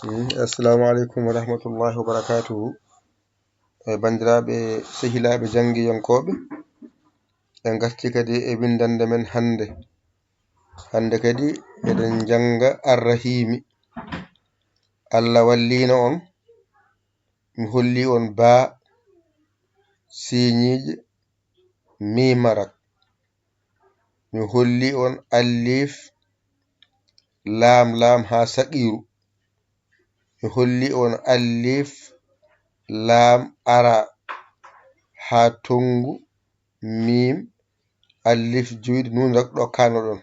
Assalamu alaikum wa rahmatullahi wa barakatuhu. Bandiraɓe sehilaɓe jangiyankoɓe, en garti kadi e windande men hande kadi eɗen janga arrahimi. Allah wallino on, mi holli on ba siñije mimarak, mi holli on alif lam ha saqiru, mi holli on alif lam ara ha tongu mim alif juuɗe nun ɗo kano ɗon.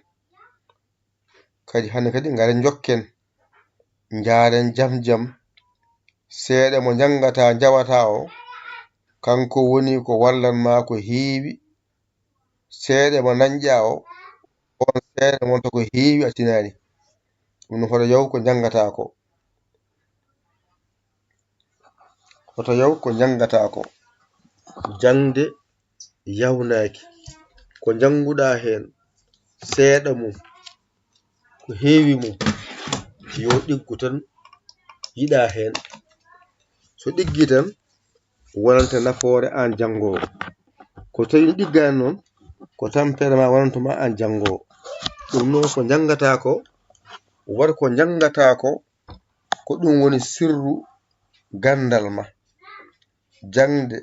Kadi hande kadi ngaren jokken jaren jam seeɗa mo jangata jawata o, kanko woni ko wallanma ko heewi. Seeɗa mo dañƴa o, on seeɗa wonta ko heewi a tinani. ɗum hoto yaw ko jangata ko, hoto yaw ko jangata ko. Jangde yawnaki ko janguɗa hen seeɗa mum, ko heewi mum yo ɗiggu tan yiɗa hen. So ɗiggi tan wonanta nafoore an jangowo. Ko tawi ɗiggani noon ko tampere ma wontuma an jangowo. ɗum noon ko jangata ko, waɗa ko jangata ko ɗum woni sirru gandal ma. Jangde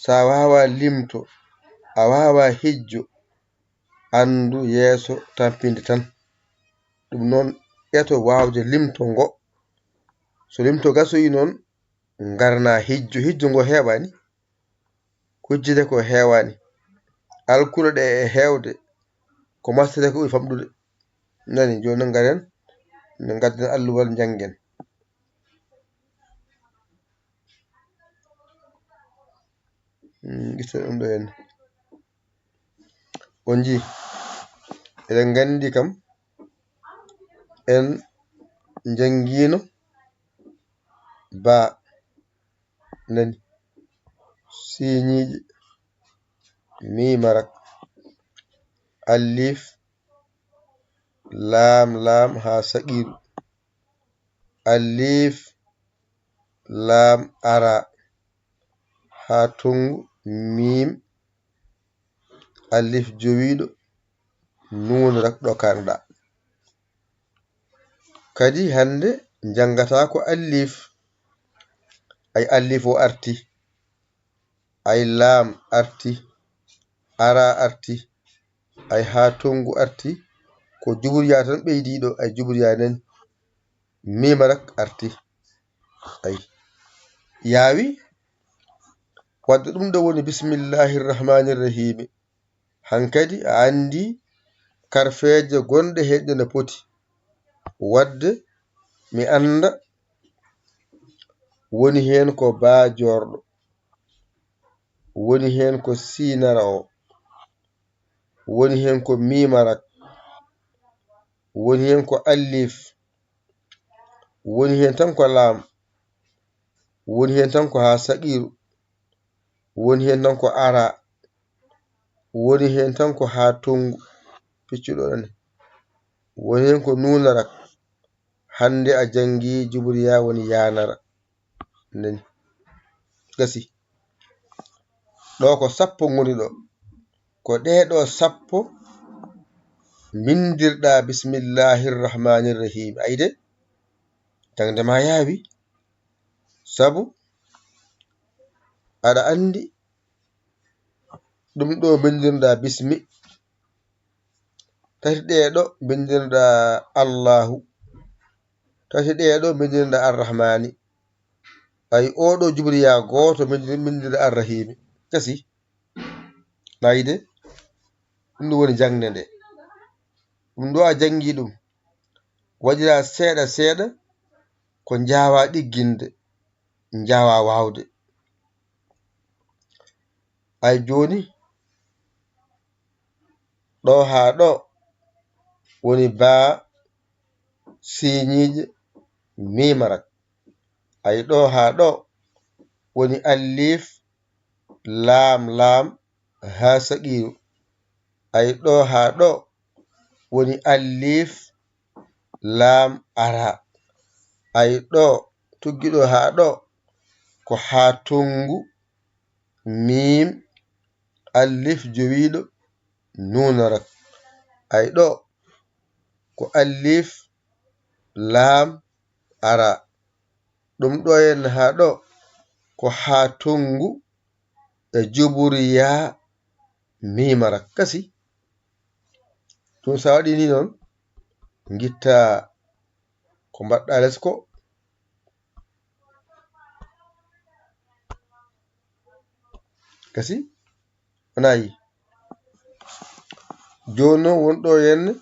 sa wawa limto, a wawa hijjo, andu yeeso tampinde tan. ɗum noon eto wawde limto ngo. So limto gasoyi noon garna hijjo ngo heɓani, hujjude ko hewani, alkule ɗe e hewde, ko mastete ko ɓuri famɗude. Nani joni noon garen ne gadden alluwal jangen. Ɗum ɗo henna on ji eɗen gandi kam en jangino ba nani siñije mimarak alif lam ha saqiru, alif lam ara ha tongu mim alif jowiɗo nun ɗo karɗa. Kadi hande jangata ko alif, ay alif o arti, ay lam arti, ara arti, ay ha tongu arti, ko juburya tan ɓeydiɗo, ay juburya nani, mimarak arti. Ay yawi wadde ɗum ɗo woni bismillahirrahmanirrahimi. Hankadi a andi karfeje gonɗe heɗɗe no poti. Wadde mi anda woni hen ko bajorɗo, woni hen ko sinara o, woni hen ko mimarak, woni hen ko alif, woni hen tan ko lam, woni hen tan ko ha saqiru, woni hen tan ko ara, woni hen tan ko ha tongu piccuɗo nani, woni hen ko nunarak. Hande a jangi juburya woni yanara. Nani gasi ɗo ko sappo ngoni ɗo, ko ɗeɗo sappo bindirɗa bismillahirrahmanirrahim. Ayide jangde ma yawi, sabu aɗa andi ɗum ɗo bindirɗa bismi, tati ɗeɗo bindirɗa allahu, tati ɗeɗo bindirɗa arrahmani, ay oɗo juburya goto bindirɗa arrahimi. Gasi ayide ɗum woni jangde nde. ɗum ɗo a jangi ɗum waɗira seeɗa seeɗa ko jawa ɗigginde, jawa wawde. Ay joni ɗo ha ɗo woni ba siñije mimarak. Ay ɗo ha ɗo woni alif lam ha saqiru. Ay ɗo ha ɗo woni alif lam ara. ay ɗo tuggiɗo ha ɗo ko ha tongu mim alif jowiɗo nunarak. ay ɗo ko alif lam ara. ɗum ɗo henna ha ɗo ko ha tongu e juburiya mimarak kasi. ɗum sa waɗi ni noon gitta ko mbaɗɗa les ko. kasi onayi joni noon wonɗo henne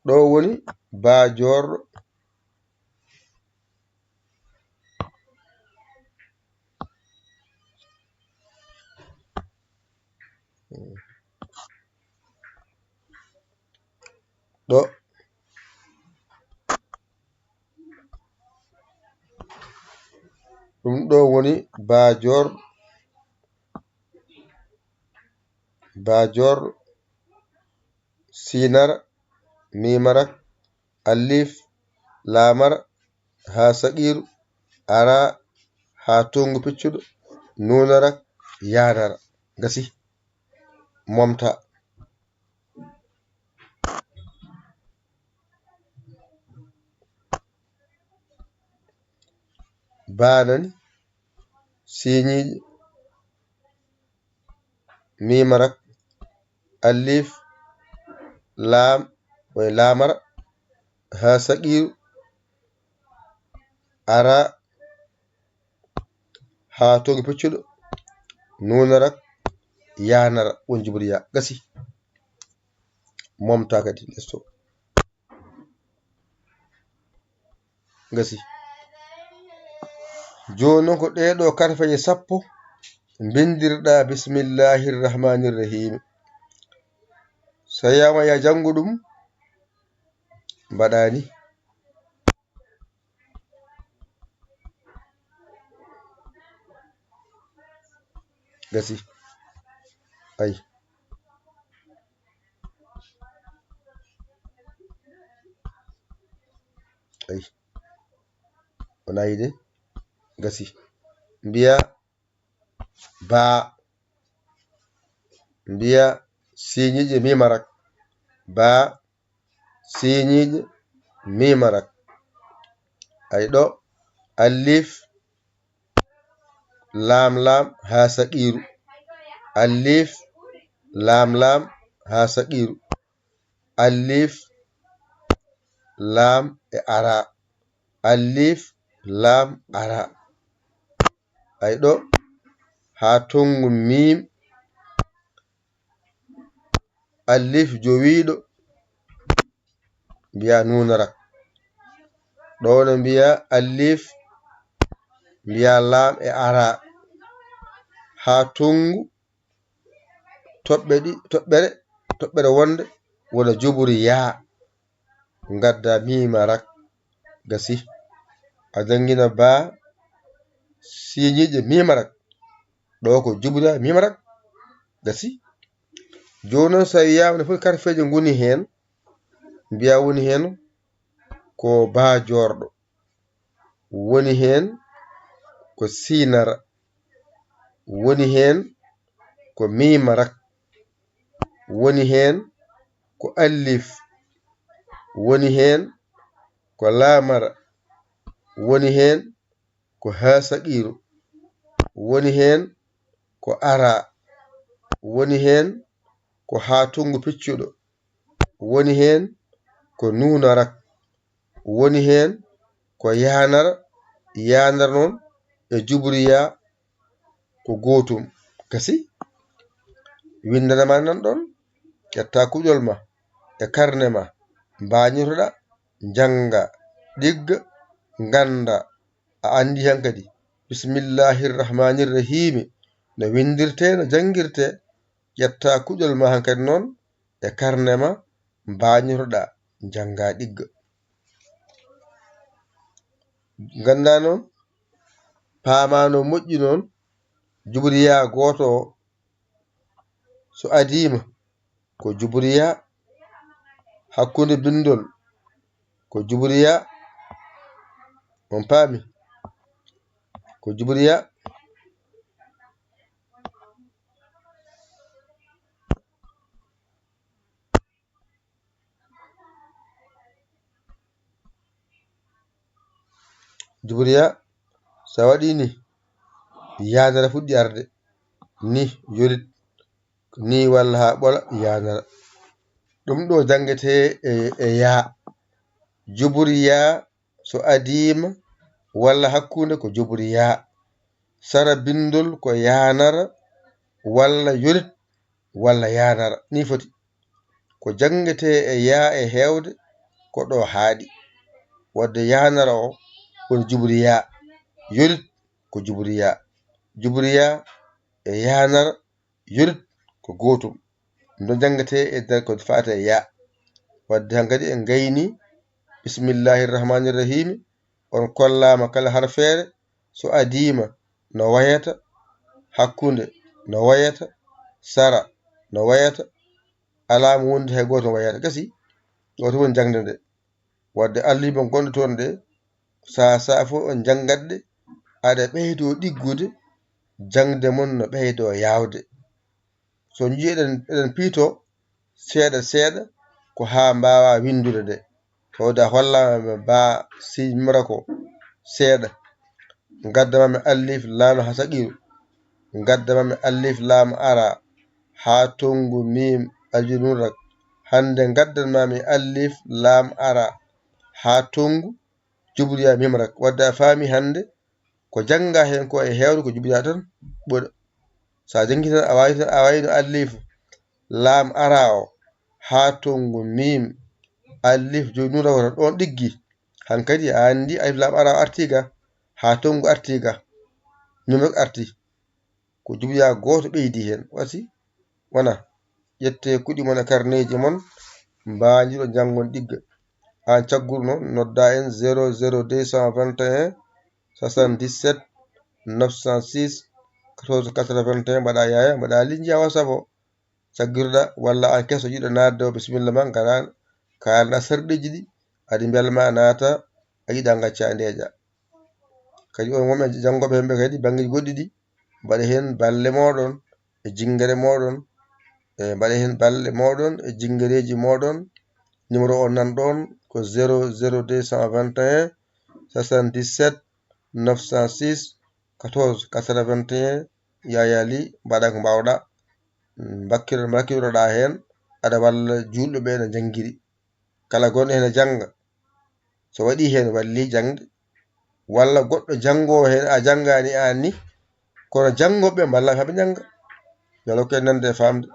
ɗo woni bajorɗo ɗo ɗum ɗo woni bajor sinara mimarak alif lamara ha saqiru ara ha tongu piccuɗo nunarak yanara. gasi momta. banani siñiɗi mimarak alif lam way lamara ha saqiru ara ha tongu piccuɗo nunarak yanara won juburiya. gasi momta kadi lesto. gasi joni noon ko ɗeɗo karfeje sappo bindirɗa bismillahirrahmanirrahim. so yama ya jangu ɗum mbaɗani gasi. ay onayi de. gasi mbiya ba mbiya siñiƴe mimarak ba siñiƴe mimarak. ay ɗo alif lam ha saqiru alif lam ha saqiru alif lam e ara alif lam ara. ay ɗo ha tongu mim alif jowiɗo mbiya nunarak. ɗo no mbiya alif mbiya lam e ara ha tongu toɓɓere wonde wona juburi ya gadda mimarak. gasi a jangina ba siñiƴe mimarak ɗo ko juburiya mimarak. gasi joni noon sa wiyama no foti karfeje goni hen mbiya woni hen ko bajorɗo woni hen ko sinara woni hen ko mimarak woni hen ko alif woni hen ko lamara woni hen ko ha saqiru woni hen ko ara woni hen ko ha tongu piccuɗo woni hen ko nunarak woni hen ko yanara noon e juburiya ko gotum. gasi windanama nan ɗon ƴetta kuƴol ma e karne ma mbañotoɗa janga ɗigga ganda a andi hankadi bismillahirrahmanirrahimi no windirte no jangirte. ƴetta kuƴol ma hankadi noon e karne ma mbañotoɗa janga ɗigga. ganda noon pamano moƴƴi noon juburiya goto o so adima ko juburiya hakkude bindol ko juburiya on paami ko jubriya sa waɗi ni yanara fuɗɗi arde ni yorit ni walla ha ɓola yanara ɗum ɗo jangete e ya jubriya so adima walla hakkunde ko jubriya sara bindol ko yanara walla yorit walla yanara ni foti ko jangete e ya e hewde ko ɗo haaɗi wadde yanara o woni jubriya yorit ko jubriya e yanara yorit ko gotum ɗo jangete e nder ko fata e ya wadde hankadi en gayni bismillahirrahmanirrahim on kollama kala harfere so adima no wayata hakkunde no wayata sara no wayata alama wonde hay goto no wayata gasi ɗo to woni jangde nde wadde alluɓe gonɗe toon ɗe sa fof on jangatɗe aɗa ɓeydo ɗiggude jangde mon no ɓeydo yawde so jii eɗen piito seeɗa seeɗa ko ha mbawa windude nde tawda hollama ba simra ko seeɗa gaddamami allif lam ha saqiru gaddamami allif lam ara ha tongu mim aljunurak hande gaddanmami allif lam ara ha tongu jubriya mimrak wadde a faami hande ko janga hen ko e hewde ko jubriya tan ɓuura sa jangi tan a wayno allif lam ara o ha tongu mim allif jonura wata ɗon ɗiggi hankkadi a andi alif lam ara o artiga ha tongu artiga mimrak arti ko jubriya goto ɓeydi hen wasi wona ƴette kuɗi mon e karneji mon mbajiɗo jangon ɗigga an cagguru noon nodda en 00221 77 906 14 81 mbaɗa yaya mbaɗa linji ha WhatsApp o caggiruɗa walla an keso jiɗo nadde o bisimilla ma garano kalna sarɗiji ɗi adi belma naata a yiɗa gacca ndeja kadi on wonɓe jangoɓe hemɓe kadi banggueji goɗɗi ɗi mbaɗa hen balle moɗon e jingere moɗon mbaɗa hen balle moɗon e jinguereji moɗon numéro o nan ɗon ko 00221 77 906 14 81 yayali mbaɗa ko mbawɗa bakkiroɗa hen aɗa walla julɓe ɓe no janggiri kala gonɗo hen janga so waɗi hen walli jangde walla goɗɗo jangowo hen a jangani an ni kono jangoɓe mballa kamɓe janga yo Allah hokke en nande e famde